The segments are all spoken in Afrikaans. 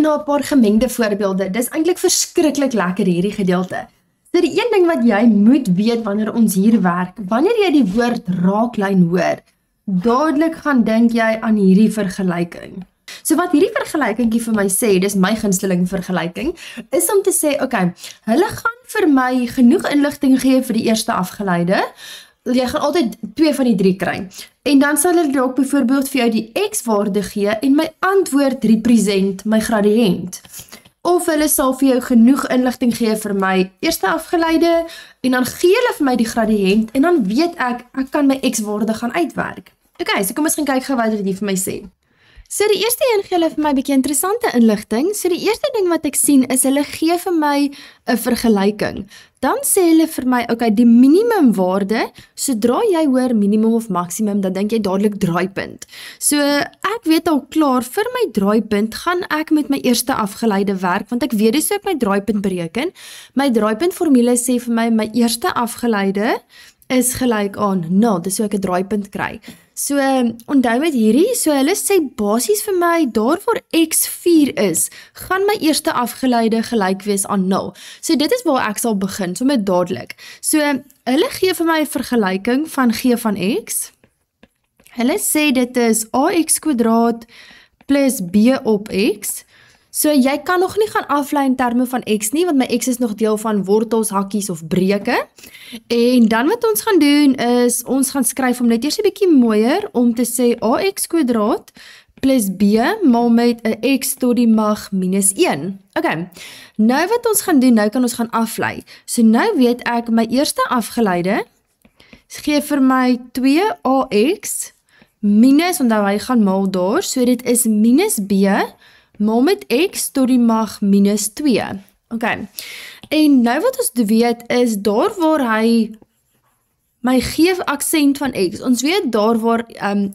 na 'n paar gemengde voorbeelde. Dis eintlik verskriklik lekker hierdie gedeelte. So die een ding wat jy moet weet wanneer ons hier werk, wanneer jy die woord raaklyn hoor, dadelik gaan dink jy aan hierdie vergelyking. So wat hierdie vergelykingkie vir my sê, dis my gunsteling vergelyking, is om te sê, okay, hulle gaan vir my genoeg inligting gee vir die eerste afgeleide. Jy gaan altyd 2 van die 3 kry. En dan sal hulle dalk byvoorbeeld vir jou die x-waarde gee en my antwoord represent my gradiënt. Of hulle sal vir jou genoeg inligting gee vir my eerste afgeleide en dan gee hulle vir my die gradiënt en dan weet ek kan my x-waarde gaan uitwerk. Okay, so kom ons gaan kyk gou wat dit vir my sê. So die eerste een gee hulle vir my 'n bietjie interessante inligting. So die eerste ding wat ek sien is hulle gee vir my 'n vergelyking. Dan sê hulle vir my, okay, die minimumwaarde, sodra jy hoor minimum of maksimum, dan dink jy dadelik draaipunt. So ek weet al klaar, vir my draaipunt gaan ek met my eerste afgeleide werk, want ek weet dis hoe ek my draaipunt bereken. My draaipunt formule sê vir my eerste afgeleide is gelyk aan 0, dis hoe ek 'n draaipunt kry. So, onthou met hierdie, so hulle sê basies vir my, daar waar x4 is, gaan my eerste afgeleide gelyk wees aan 0. So dit is waar ek sal begin, so met dadelik. So, hulle gee vir my 'n vergelyking van g van x. Hulle sê dit is ax² plus b op x. So jy kan nog nie gaan aflei in terme van x nie, want my x is nog deel van wortels, hakkies of breuke. En dan wat ons gaan doen is, ons gaan skryf om net eers 'n bietjie mooier, om te sê ax² plus b maal met 'n x tot die mag minus 1. Okay, nou wat ons gaan doen, nou kan ons gaan aflei. So nou weet ek, my eerste afgeleide gee vir my 2ax minus, onthou hy gaan maal daar, so dit is minus b maal met x tot die mag minus 2. Okay. En nou wat ons weet is, daar waar hy my gee aksent van x, ons weet daar waar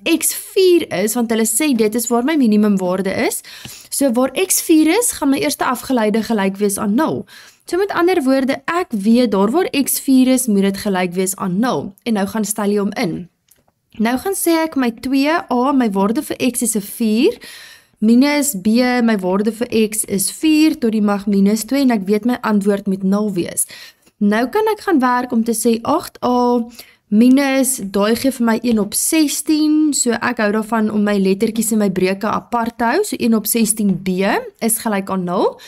x4 is, want hulle sê dit is waar my minimumwaarde is, so waar x4 is, gaan my eerste afgeleide gelyk wees aan 0. So met ander woorde, ek weet daar waar x4 is, moet dit gelyk wees aan 0, en nou gaan stel jy hom in. Nou gaan sê ek my 2a, my waarde vir x is 'n 4, minus b, my waarde vir x is 4 tot die mag minus 2 en ek weet my antwoord moet 0 wees. Nou kan ek gaan werk om te sê 8a minus, daai gee vir my 1 op 16, so ek hou daarvan om my lettertjies en my breuke apart te hou, so 1 op 16b is gelyk aan 0.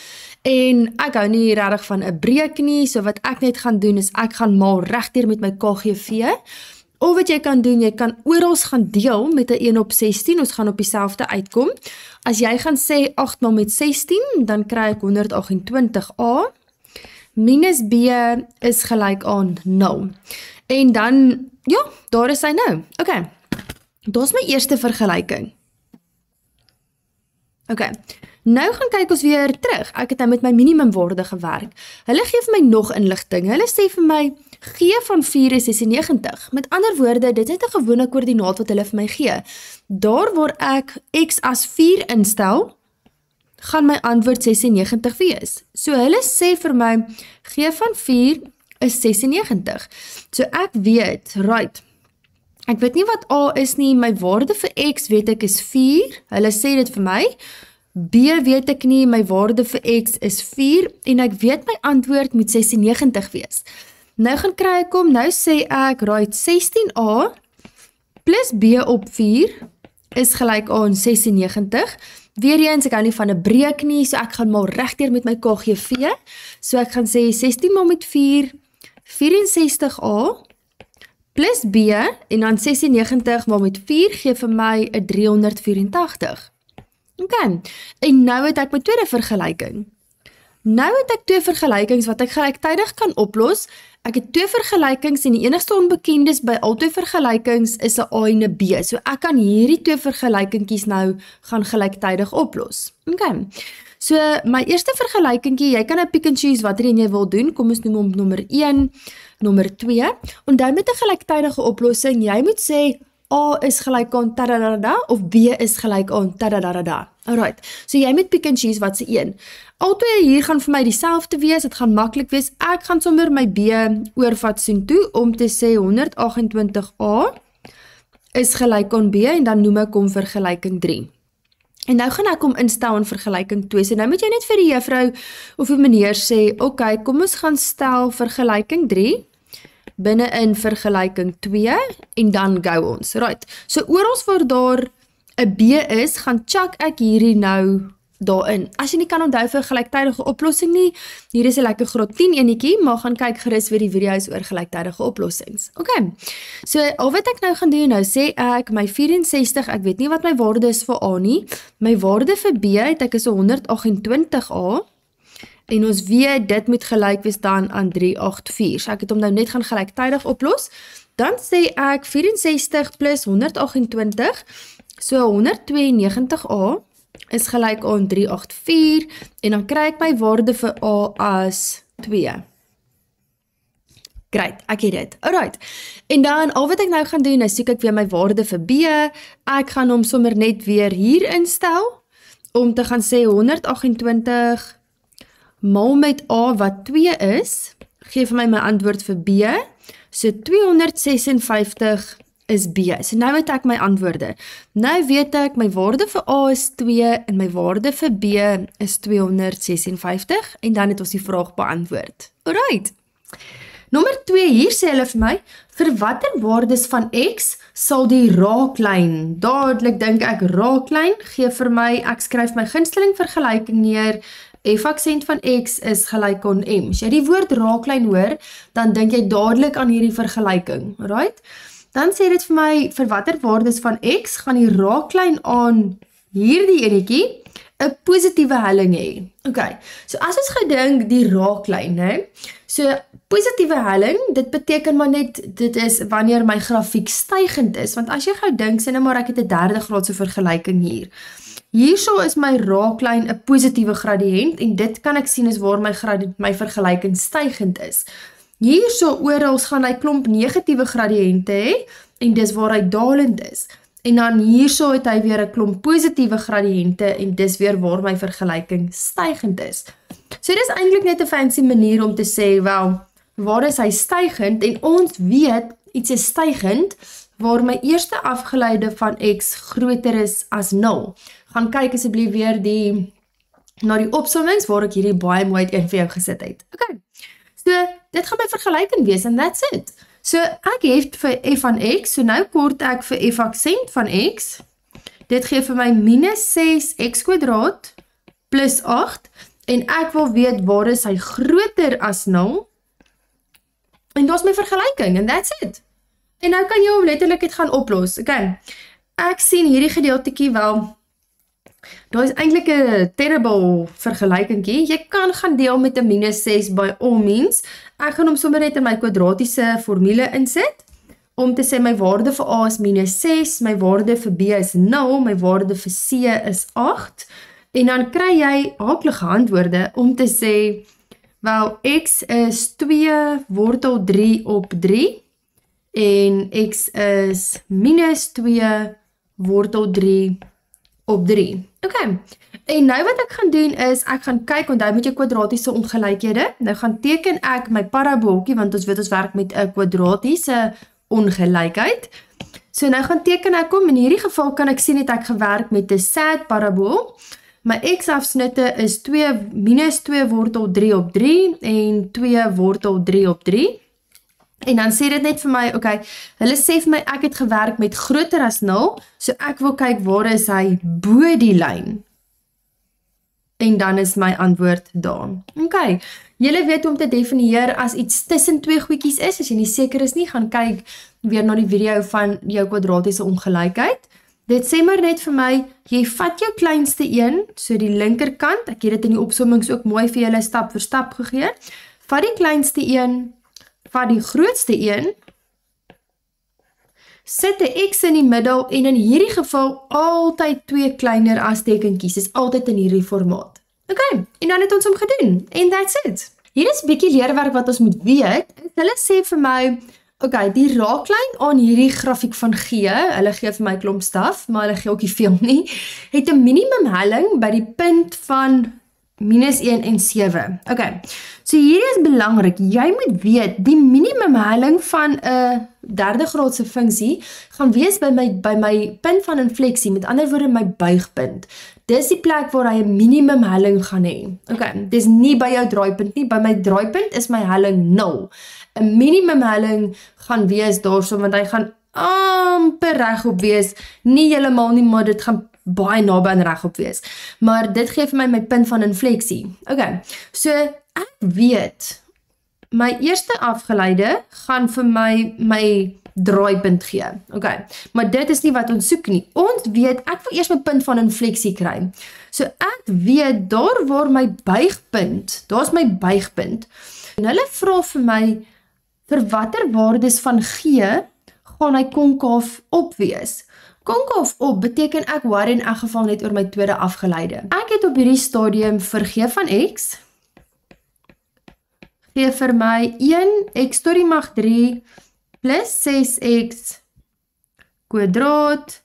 En ek hou nie regtig van 'n breuk nie, so wat ek net gaan doen is ek gaan maal regdeur met my KGV. Of wat jy kan doen, jy kan oral gaan deel met 'n 1 op 16, ons gaan op dieselfde uitkom. As jy gaan sê 8 maal met 16, dan kry ek 128a, minus b is gelyk aan 0. En dan, ja, daar is hy nou. Okay, daar is my eerste vergelyking. Okay, nou gaan kyk ons weer terug. Ek het nou met my minimumwaarde gewerk. Hulle gee vir my nog inligting. Hulle sê vir my, g van 4 is 96. Met ander woorde, dit is 'n gewone koördinaat wat hulle vir my gee. Daar waar ek x as 4 instel, gaan my antwoord 96 wees. So hulle sê vir my, g van 4 is 96. So ek weet, right, ek weet nie wat a is nie, my waarde vir x weet ek is 4, hulle sê dit vir my, b weet ek nie, my waarde vir x is 4, en ek weet my antwoord moet 96 wees. Nou gaan kry ek hom, nou sê ek, right, 16a plus b op 4 is gelyk aan 96. Weereens, ek hou nie van 'n breuk nie, so ek gaan maal regdeur met my KGV. So ek gaan sê 16 maal met 4, 64a plus b, en dan 96 maal met 4 gee vir my 'n 384. Okay, en nou het ek my tweede vergelyking. Nou het ek 2 vergelykings wat ek gelyktydig kan oplos. Ek het 2 vergelykings en die enigste onbekendes by al 2 vergelykings is 'n A en 'n B. So ek kan hierdie 2 vergelykingkies nou gaan gelyktydig oplos. Okay. So my eerste vergelykingkie, jy kan nou pick and choose watter een jy wil doen. Kom ons noem hom nommer 1, nommer 2. Onthou met 'n gelyktydige oplossing, jy moet sê A is gelyk aan tadadada of B is gelyk aan tadadada. Alright, so jy moet pick and choose wat se een. Albei hier gaan vir my dieselfde wees, dit gaan maklik wees. Ek gaan sommer my B oorvat soontoe om te sê 128a is gelyk aan B en dan noem ek hom vergelyking 3. En nou gaan ek hom instel in vergelyking 2. So nou moet jy net vir die juffrou of die meneer sê, okay, kom ons gaan stel vergelyking 3 binne in vergelyking 2 en dan go ons. Right. So oral waar daar 'n B is, gaan chuck ek hierdie nou daarin. As jy nie kan onthou vir gelyktydige oplossing nie, hier is 'n lekker graad 10 enetjie, maar gaan kyk gerus weer die video's oor gelyktydige oplossings. Okay, so al wat ek nou gaan doen, nou sê ek my 64, ek weet nie wat my waarde is vir A nie, my waarde vir B het ek is 128A, en ons weet dit moet gelyk wees dan aan 384, so ek het hom nou net gaan gelyktydig oplos, dan sê ek 64 plus 128, so 192A, is gelyk aan 384 en dan kry ek my waarde vir A as 2. Great, ek het dit. Alright, en dan al wat ek nou gaan doen is soek ek weer my waarde vir B, ek gaan hom sommer net weer hier instel, om te gaan sê 128 maal met A wat 2 is, gee vir my antwoord vir B, so 256 is B. So nou weet ek my antwoorde. Nou weet ek my waarde vir A is 2 en my waarde vir B is 256 en dan het ons die vraag beantwoord. Alright. Nommer 2 hier sê hulle vir my, vir watter waardes van X sal die raaklyn, dadelik dink ek raaklyn, gee vir my, ek skryf my gunsteling vergelyking neer, f aksent van X is gelyk aan M. As jy die woord raaklyn hoor, dan dink jy dadelik aan hierdie vergelyking. Alright. Dan sê dit vir my, vir watter waardes van X gaan die raaklyn aan hierdie enetjie 'n positiewe helling hê. Okay, so as ons gedink die raaklyn, né? So positiewe helling, dit beteken maar net, dit is wanneer my grafiek stygend is, want as jy gou dink, sê nou maar ek het 'n derde graadse vergelyking hier. Hierso is my raaklyn 'n positiewe gradiënt en dit kan ek sien is waar my vergelyking stygend is. Hierso orals gaan hy klomp negatiewe gradiënte hê en dis waar hy dalend is. En dan hierso het hy weer 'n klomp positiewe gradiënte en dis weer waar my vergelyking stygend is. So dis eintlik net 'n fancy manier om te sê, wel, waar is hy stygend? En ons weet iets is stygend waar my eerste afgeleide van X groter is as 0. Gaan kyk asseblief weer na die opsommings waar ek hierdie baie mooi een vir jou gesit het. Okay. So, dit gaan my vergelyking wees, and that's it. So, ek het vir f van x, so nou kort ek vir f aksent van x, dit gee vir my minus 6x kwadraat plus 8, en ek wil weet waar is hy groter as 0, en dat is my vergelyking, and that's it. En nou kan jy hom letterlik het gaan oplos, okay. Ek sien hierdie gedeeltekie wel, daar is eintlik 'n terrible vergelykingkie. Jy kan gaan deel met 'n minus 6 by all means. Ek gaan hom sommer net in my kwadratiese formule insit, om te sê my waarde vir A is minus 6, my waarde vir B is 0, my waarde vir C is 8, en dan kry jy aaklige antwoorde om te sê, wel, x is 2 wortel 3 op 3, en x is minus 2 wortel 3 op 3. Okay, en nou wat ek gaan doen is, ek gaan kyk, onthou met jou kwadratiese ongelykhede, nou gaan teken ek my parabooltjie, want ons weet ons werk met 'n kwadratiese ongelykheid. So nou gaan teken ek hom, in hierdie geval kan ek sien het ek gewerk met 'n sad parabool. My x-afsnitte is minus 2 wortel 3 op 3 en 2 wortel 3 op 3. En dan sê dit net vir my, okay, hulle sê vir my ek het gewerk met groter as 0, so ek wil kyk waar is hy bo die lyn. En dan is my antwoord daar. Okay, julle weet om te definieer as iets tussen twee goedjies is, as jy nie seker is nie, gaan kyk weer na die video van jou kwadratiese ongelykheid. Dit sê maar net vir my, jy vat jou kleinste een, so die linkerkant, ek het dit in die opsommings ook mooi vir julle stap vir stap gegee, vat die kleinste een, vat die grootste een, sit 'n x in die middel en in hierdie geval altyd 2 kleiner as tekenkies, is altyd in hierdie formaat. Okay, en dan het ons hom gedoen, en that's it. Hier is bietjie leerwerk wat ons moet weet, hulle sê vir my, okay, die raaklyn aan hierdie grafiek van G, hulle gee vir my klomp staf, maar hulle gee ook nie veel nie, het 'n minimum helling by die punt van minus 1 en 7. Okay, So hierdie is belangrik, jy moet weet, die minimumhelling van 'n derde graadse funksie gaan wees by my punt van infleksie, met ander woorde my buigpunt. Dis die plek waar hy 'n minimumhelling gaan hê. Okay, dis nie by jou draaipunt nie, by my draaipunt is my helling 0. 'n Minimumhelling gaan wees daarso, want hy gaan amper regop wees, nie heeltemal nie, maar dit gaan baie naby aan regop wees. Maar dit gee vir my punt van infleksie. Okay, so ek weet, my eerste afgeleide gaan vir my draaipunt gee. Okay, maar dit is nie wat ons soek nie. Ons weet, ek wil eers my punt van infleksie kry. So ek weet, daar waar my buigpunt, daar's my buigpunt. En hulle vra vir my, vir watter waardes van G gaan hy konkaaf op wees. Konkaaf op beteken ek worry in elk geval net oor my tweede afgeleide. Ek het op hierdie stadium vir G van X, gee vir my 1x tot die mag 3 plus 6x kwadraat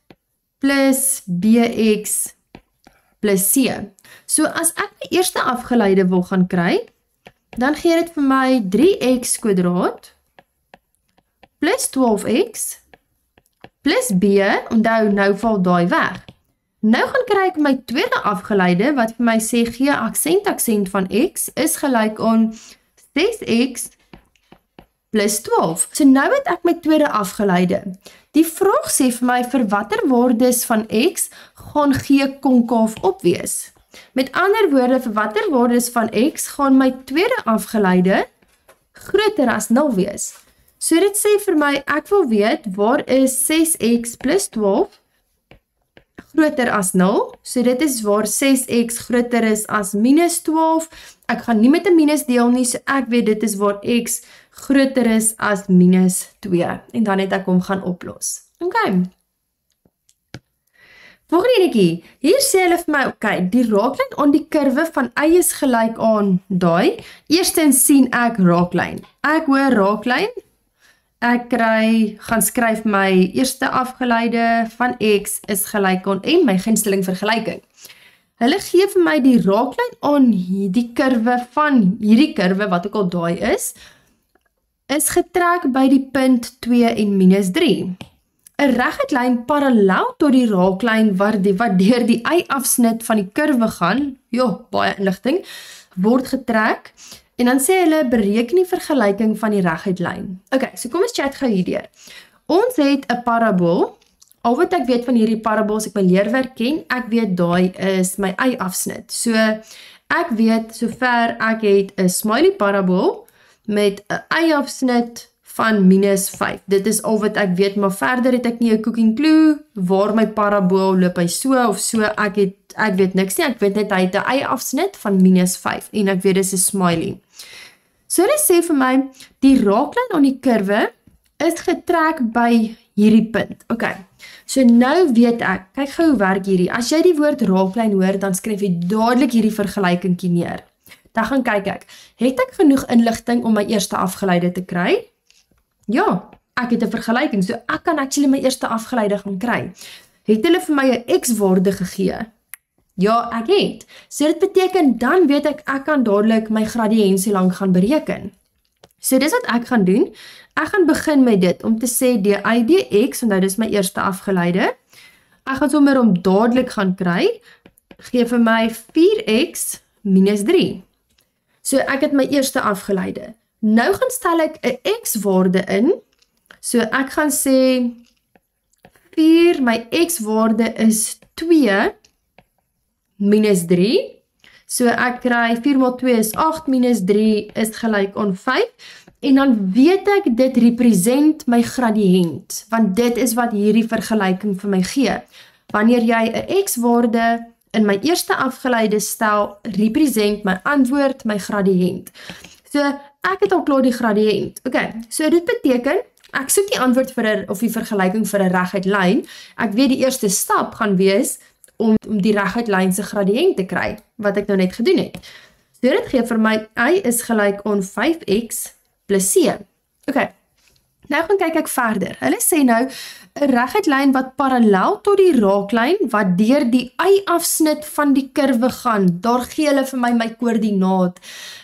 plus bx plus c. So as ek my eerste afgeleide wil gaan kry, dan gee dit vir my 3x kwadraat plus 12x plus b, onthou nou val daai weg. Nou gaan kry ek my tweede afgeleide wat vir my sê G aksent van x is gelyk aan 6x plus 12. So nou het ek my tweede afgeleide. Die vraag sê vir my vir watter waardes van x gaan G konkaaf op wees. Met ander woorde, vir watter waardes van x gaan my tweede afgeleide groter as 0 wees. So dit sê vir my, ek wil weet, waar is 6x plus 12 groter as 0? So dit is waar 6x groter is as minus 12. Ek gaan nie met 'n minus deel nie, so ek weet dit is waar x groter is as minus 2. En dan het ek hom gaan oplos. Okay. Volgende enetjie, hier sê hulle vir my, okay, die raaklyn aan die kurwe van y is gelyk aan daai. Eerstens sien ek raaklyn. Ek hoor raaklyn. Ek gaan skryf my eerste afgeleide van x is gelyk aan en my gunsteling vergelyking. Hulle gee vir my die raaklyn aan die kurwe van hierdie kurwe, wat ook al daai is getrek by die punt 2 en minus 3. 'n reguit lyn parallel tot die raaklyn wat deur die y-afsnit van die kurwe gaan, baie inligting, word getrek, en dan sê hulle bereken die vergelyking van die reguit lyn. Okay, so kom ons chat gou hierdeur. Ons het 'n parabool. Al wat ek weet van hierdie parabool, as ek my leerwerk ken, ek weet daai is my y-afsnit. So ek weet, sover ek het 'n smiley parabool met 'n y-afsnit van minus 5. Dit is al wat ek weet, maar verder het ek nie 'n cooking clue waar my parabool loop hy so of so. Ek weet niks nie. Ek weet net hy het 'n y-afsnit van minus 5 en ek weet dis 'n smiley. So dit sê vir my, die raaklyn aan die kurwe is getrek by hierdie punt. Okay, so nou weet ek, kyk gou hoe werk hierdie. As jy die woord raaklyn hoor, dan skryf jy dadelik hierdie vergelykingkie neer. Dan gaan kyk ek, het ek genoeg inligting om my eerste afgeleide te kry? Ja, ek het 'n vergelyking, so ek kan actually my eerste afgeleide gaan kry. Het hulle vir my 'n x-waarde gegee? Ja, ek het. So dit beteken, dan weet ek kan dadelik my gradiëntie lank gaan bereken. So dis wat ek gaan doen. Ek gaan begin met dit, om te sê dy dx, en dit is my eerste afgeleide. Ek gaan sommer om dadelik gaan kry, gee vir my 4x minus 3. So ek het my eerste afgeleide. Nou gaan stel ek 'n x-waarde in, so ek gaan sê 4, my x-waarde is 2 minus 3, so ek kry 4 maal 2 is 8, minus 3 is gelyk aan 5, en dan weet ek dit represent my gradiënt, want dit is wat hierdie vergelyking vir my gee. Wanneer jy 'n x-waarde in my eerste afgeleide stel, represent my antwoord my gradiënt. So ek het al klaar die gradiënt. Okay, so dit beteken, ek soek die antwoord of die vergelyking vir 'n reguit lyn. Ek weet die eerste stap gaan wees om die reguit lyn se gradiënt te kry, wat ek nou net gedoen het. So dit gee vir my y is gelyk aan 5x plus c. Okay, Nou gaan kyk ek verder. Hulle sê nou, 'n reguit lyn wat parallel tot die raaklyn, wat deur die y-afsnit van die kurwe gaan, daar gee hulle vir my koördinaat.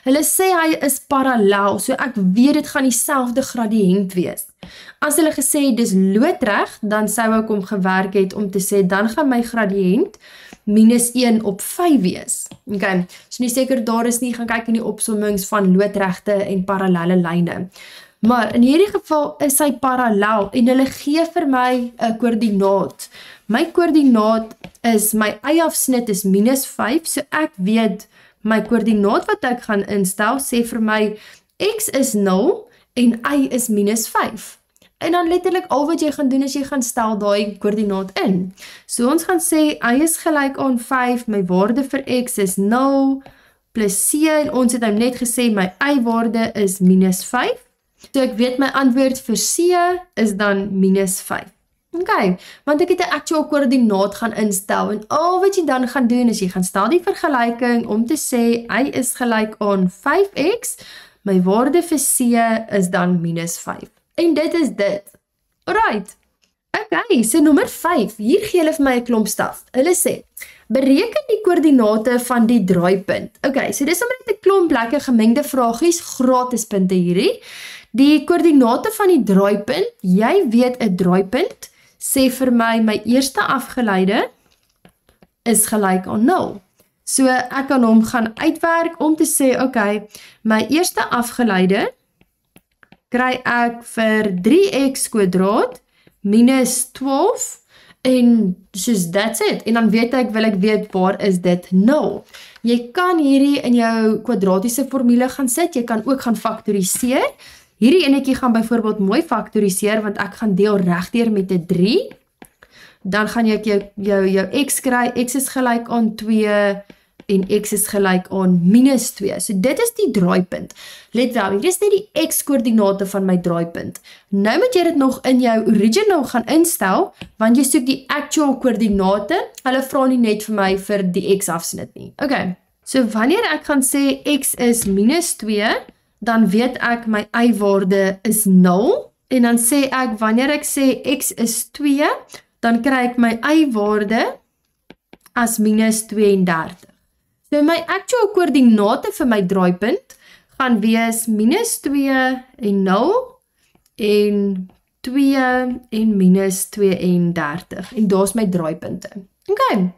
Hulle sê hy is parallel, so ek weet dit gaan dieselfde gradiënt wees. As hulle gesê het dis loodreg, dan sou ek hom gewerk het om te sê, dan gaan my gradiënt -1 op 5 wees. Okay, so nie seker daar is nie, gaan kyk in die opsommings van loodregte en parallelle lyne. Maar in hierdie geval is hy parallel en hulle gee vir my 'n koördinaat. My koördinaat is, my y-afsnit is -5, so ek weet my koördinaat wat ek gaan instel, sê vir my x is 0 en y is -5. En dan letterlik al wat jy gaan doen is jy gaan stel daai koördinaat in. So ons gaan sê y is gelyk aan 5, my waarde vir x is 0 plus c, en ons het nou net gesê my y waarde is -5. So ek weet my antwoord vir C is dan -5. Okay, want ek het 'n actual koördinaat gaan instel en al wat jy dan gaan doen is jy gaan stel die vergelyking om te sê y is gelyk aan 5x, my waarde vir C is dan -5. En dit is dit. Alright. Okay, so nommer 5, hier gee hulle vir my 'n klomp staf. Hulle sê, bereken die koördinate van die draaipunt. Okay, so dis sommer net 'n klomp lekker gemengde vragies, gratis punte hierdie. Die koördinate van die draaipunt, jy weet 'n draaipunt, sê vir my eerste afgeleide is gelyk aan 0. So ek kan hom gaan uitwerk om te sê, okay, my eerste afgeleide kry ek vir 3x² minus 12 en soos that's it. En dan weet ek, wil ek weet waar is dit 0. Jy kan hierdie in jou kwadratiese formule gaan sit, jy kan ook gaan faktoriseer. Hierdie enetjie gaan byvoorbeeld mooi faktoriseer, want ek gaan deel regdeur met 'n 3. Dan gaan jy jou x kry, x is gelyk aan 2 en x is gelyk aan -2. So dit is die draaipunt. Let wel, hier is net die x-koördinate van my draaipunt. Nou moet jy dit nog in jou original gaan instel, want jy soek die actual koördinate. Hulle vra nie net vir my vir die x-afsnit nie. Okay, so wanneer ek gaan sê x is -2, dan weet ek my y-waarde is 0, en dan sê ek, wanneer ek sê x is 2, dan kry ek my y-waarde as -32. So my actual koördinate vir my draaipunt gaan wees -2 en 0, en 2 en -32, en daar's my draaipunte. Okay,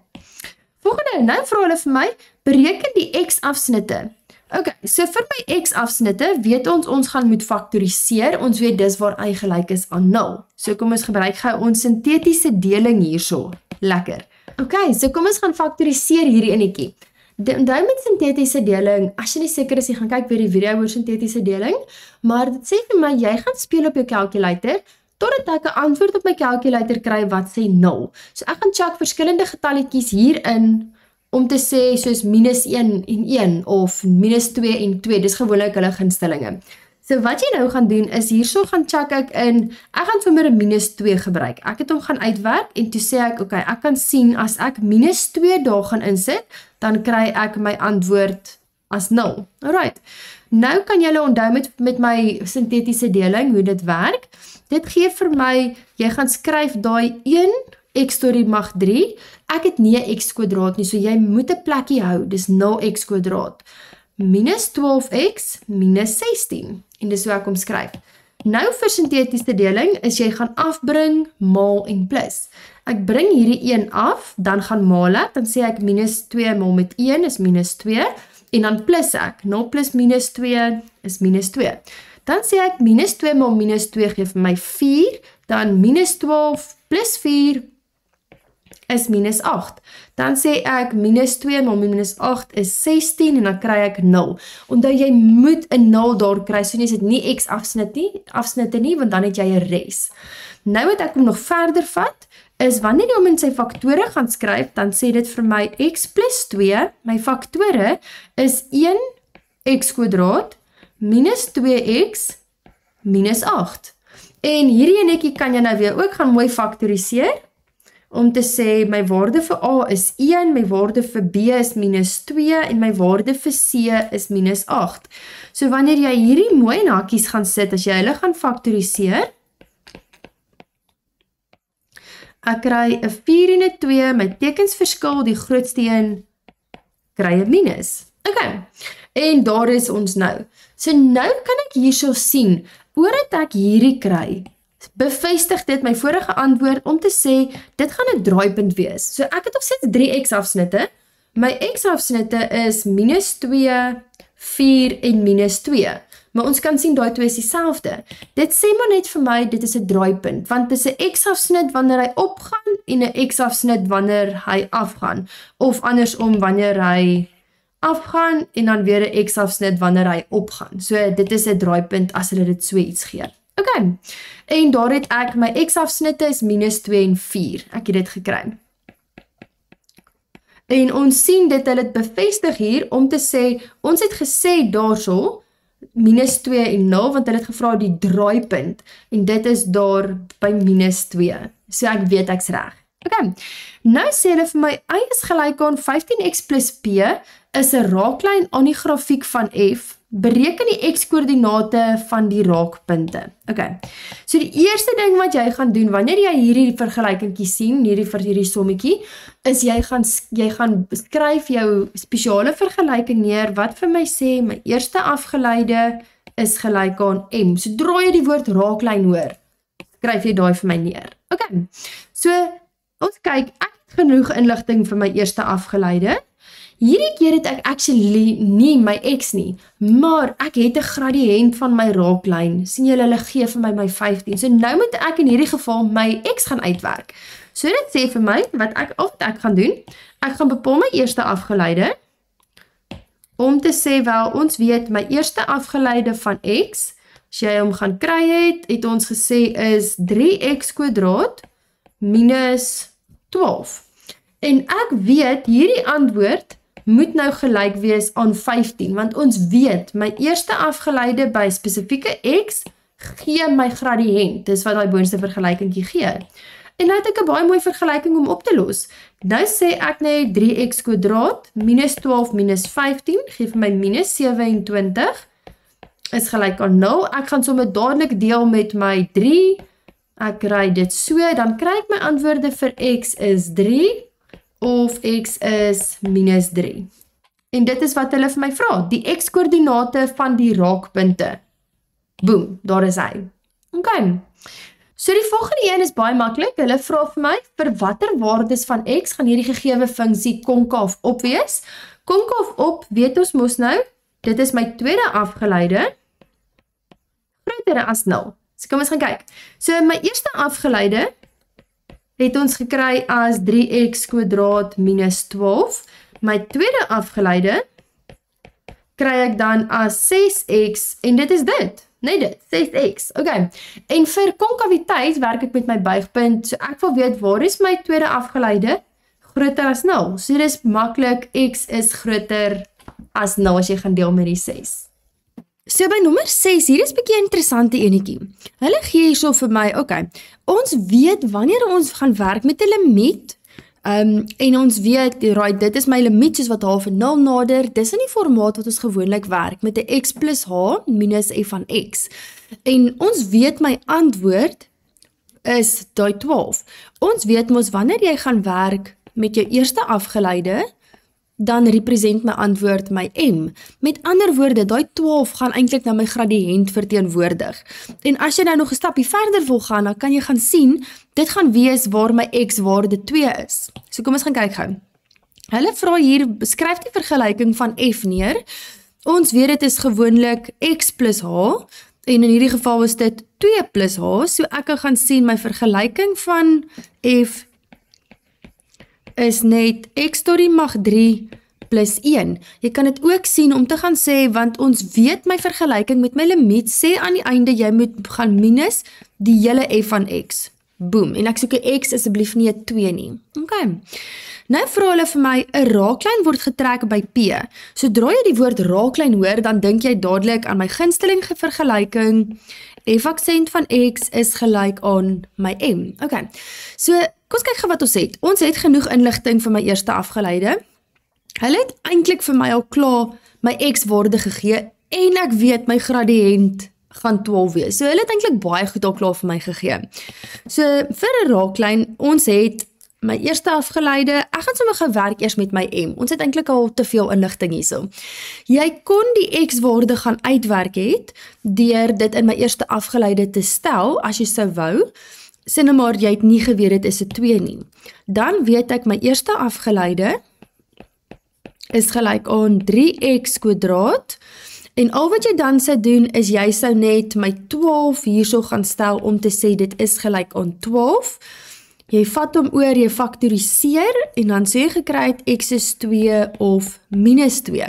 volgende, nou vra hulle vir my, bereken die x-afsnitte. Okay, so vir my x-afsnitte weet ons gaan moet faktoriseer, ons weet dis waar y gelyk is aan 0. So kom ons gebruik gou ons sintetiese deling hierso. Lekker. Okay, so kom ons gaan faktoriseer hierdie enetjie. Onthou met sintetiese deling, as jy nie seker is, jy gaan kyk weer die video oor sintetiese deling, maar dit sê vir my, jy gaan speel op jou calculator, totdat ek 'n antwoord op my calculator kry wat sê 0. So ek gaan check verskillende getalletjies hierin, om te sê soos -1 en 1, of -2 en 2, dis gewoonlik hulle gunstelinge. So wat jy nou gaan doen is, hierso gaan check ek in, ek gaan sommer 'n -2 gebruik. Ek het hom gaan uitwerk, en toe sê ek, okay, ek kan sien, as ek -2 daar gaan insit, dan kry ek my antwoord as 0. Alright, nou kan julle onthou met my sintetiese deling, hoe dit werk. Dit gee vir my, jy gaan skryf daai 1x tot die mag 3, ek het nie 'n x² nie, so jy moet 'n plekkie hou, dis 0x², minus 12x minus 16, en dis hoe ek hom skryf. Nou vir sintetiese deling is jy gaan afbring, maal en plus. Ek bring hierdie 1 af, dan gaan maal ek, dan sê ek -2 maal met 1 is -2, en dan plus ek, 0 plus -2 is -2. Dan sê ek -2 maal -2 gee vir my 4, dan -12 plus 4 is -8. Dan sê ek -2 maal -8 is 16, en dan kry ek 0. Onthou jy moet 'n 0 daar kry, so nie is dit nie x-afsnitte nie, want dan het jy 'n res. Nou wat ek hom nog verder vat, is wanneer jy hom in sy faktore gaan skryf, dan sê dit vir my x plus 2, my faktore is 1x² minus 2x minus 8. En hierdie enetjie kan jy nou weer ook gaan mooi faktoriseer, om te sê, my waarde vir A is 1, my waarde vir B is -2 en my waarde vir C is -8. So wanneer jy hierdie mooi in hakies gaan sit, as jy hulle gaan faktoriseer, ek kry 'n 4 en 'n 2, my tekens verskil, die grootste een kry 'n minus. Ok, en daar is ons nou. So nou kan ek hierso sien, oordat ek hierdie kry, bevestig dit my vorige antwoord om te sê, dit gaan 'n draaipunt wees. So ek het nog steeds 3 x-afsnitte. My x-afsnitte is -2, 4 en -2. Maar ons kan sien, daai twee is dieselfde. Dit sê maar net vir my, dit is 'n draaipunt, want dit is 'n x-afsnit wanneer hy opgaan en 'n x-afsnit wanneer hy afgaan. Of andersom, wanneer hy afgaan en dan weer 'n x-afsnit wanneer hy opgaan. So dit is 'n draaipunt as hulle dit so iets gee. Ok, en daar het ek, my x-afsnitte is -2 en 4. Ek het dit gekry. En ons sien dit, hulle het bevestig hier om te sê, ons het gesê daarso, -2 en 0, want hulle het gevra die draaipunt, en dit is daar by -2. So ek weet ek's reg. Ok, nou sê hulle vir my, y is gelyk aan 15x plus p is 'n raaklyn aan die grafiek van f, bereken die x-koördinate van die raakpunte. Ok, so die eerste ding wat jy gaan doen, wanneer jy hierdie vergelykingkie sien, hierdie sommetjie, is jy gaan skryf jou spesiale vergelyking neer, wat vir my sê, my eerste afgeleide is gelyk aan m. Sodra jy die woord raaklyn hoor, skryf jy daai vir my neer. Ok, so ons kyk, ek het genoeg inligting vir my eerste afgeleide. Hierdie keer het ek actually nie my x nie, maar ek het 'n gradiënt van my raaklyn. Sien julle, hulle gee vir my 15. So nou moet ek in hierdie geval my x gaan uitwerk. So dit sê vir my, wat ek gaan doen, ek gaan bepaal my eerste afgeleide, om te sê, wel, ons weet my eerste afgeleide van x, as jy hom gaan kry het ons gesê is 3x² minus 12. En ek weet, hierdie antwoord moet nou gelyk wees aan 15, want ons weet, my eerste afgeleide by spesifieke x, gee my gradiënt, dis wat die boonste vergelykingkie gee. En nou het ek 'n baie mooi vergelyking om op te los. Nou sê ek net 3x² minus 12 minus 15, gee vir my minus 27, is gelyk aan 0. Ek gaan sommer dadelik deel met my 3, ek kry dit so, dan kry ek my antwoorde vir x is 3, of x is minus 3. En dit is wat hulle vir my vra, die x-koördinate van die raakpunte. Boom, daar is hy. Ok, so die volgende een is baie maklik, hulle vra vir my, vir watter waardes van x gaan hierdie gegewe funksie konkaaf op wees? Konkaaf op, weet ons mos nou, dit is my tweede afgeleide, groter as 0. So kom ons gaan kyk. So my eerste afgeleide, het ons gekry as 3x² minus 12. My tweede afgeleide kry ek dan as 6x en dit is dit. Nee dit, 6x. Ok. En vir konkaviteit werk ek met my buigpunt. So ek wil weet waar is my tweede afgeleide groter as 0. So dit is maklik, x is groter as 0 as jy gaan deel met die 6. So by nommer 6, hier is 'n bietjie interessante enetjie. Hulle gee hierso vir my, ok, ons weet wanneer ons gaan werk met 'n limiet, en ons weet, right, dit is my limiet soos wat half 'n 0 nader, dis in die formaat wat ons gewoonlik werk, met 'n x plus h minus f van x. En ons weet my antwoord is daai 12. Ons weet mos wanneer jy gaan werk met jou eerste afgeleide, dan represent my antwoord my m. Met ander woorde, daai 12 gaan eintlik na my gradiënt verteenwoordig. En as jy nou nog 'n stapie verder wil gaan, dan kan jy gaan sien, dit gaan wees waar my x waarde 2 is. So kom ons gaan kyk gou. Hulle vra hier, beskryf die vergelyking van f neer. Ons weet dit is gewoonlik x plus h, en in hierdie geval is dit 2 plus h, so ek kan gaan sien my vergelyking van f is net x tot die mag 3 plus 1. Jy kan dit ook sien om te gaan sê, want ons weet my vergelyking met my limiet, sê aan die einde jy moet gaan minus die hele f van x. Boom, en ek soek 'n x asseblief nie 'n 2 nie. Ok, nou vra hulle vir my, 'n raaklyn word getrek by p. Sodra jy die woord raaklyn hoor, dan dink jy dadelik aan my gunsteling vergelyking, f aksent van x is gelyk aan my m. Ok, so Kom ons kyk gou wat ons het. Ons het genoeg inligting vir my eerste afgeleide. Hulle het eintlik vir my al klaar my x-waarde gegee en ek weet my gradiënt gaan 12 wees. So hulle het eintlik baie goed al klaar vir my gegee. So vir 'n raaklyn, ons het my eerste afgeleide, ek gaan sommer gewerk eers met my M. Ons het eintlik al te veel inligting hierso. Jy kon die x-waarde gaan uitwerk het deur dit in my eerste afgeleide te stel as jy sou wou. Sê nou maar jy het nie geweet dit is 'n 2 nie. Dan weet ek my eerste afgeleide is gelyk aan 3x². En al wat jy dan sou doen is jy sou net my 12 hierso gaan stel om te sê dit is gelyk aan 12. Jy vat hom oor, jy faktoriseer en dan sê jy gekry het x is 2 of minus 2.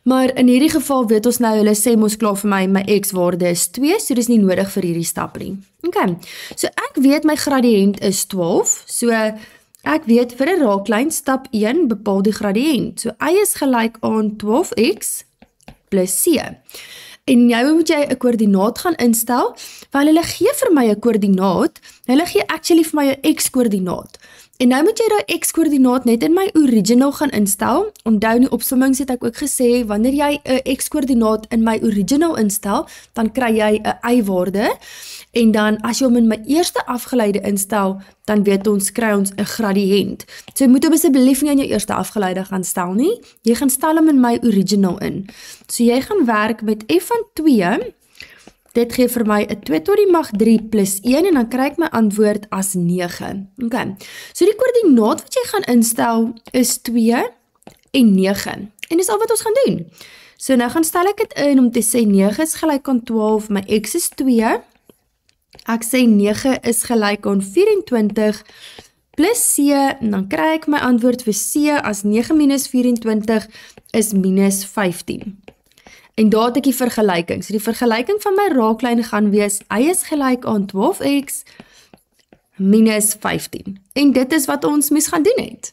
Maar in hierdie geval weet ons nou, hulle sê mos klaar vir my x-waarde is 2, so dis nie nodig vir hierdie stap nie. Okay, so ek weet my gradiënt is 12, so ek weet vir 'n raaklyn stap 1 bepaal die gradiënt. So y is gelyk aan 12x plus c. En nou moet jy 'n koördinaat gaan instel, want hulle gee vir my 'n koördinaat, hulle gee actually vir my 'n x-koördinaat. En nou moet jy daai x-koördinaat net in my original gaan instel. Onthou in die opsommings het ek ook gesê, wanneer jy 'n x-koördinaat in my original instel, dan kry jy 'n y-waarde. En dan as jy hom in my eerste afgeleide instel, dan weet ons, kry ons 'n gradiënt. So jy moet hom asseblief nie in jou eerste afgeleide gaan stel nie. Jy gaan stel hom in my original in. So jy gaan werk met f van 2. Dit gee vir my 'n 2 tot die mag 3 plus 1 en dan kry ek my antwoord as 9. Okay. So die koördinaat wat jy gaan instel is 2 en 9. En dis al wat ons gaan doen. So nou gaan stel ek dit in om te sê 9 is gelyk aan 12, my x is 2. Ek sê 9 is gelyk aan 24 plus c, en dan kry ek my antwoord vir c as 9 minus 24 is minus 15. En daar het ek die vergelyking. So die vergelyking van my raaklyn gaan wees, y is gelyk aan 12x minus 15. En dit is wat ons moes gaan doen het.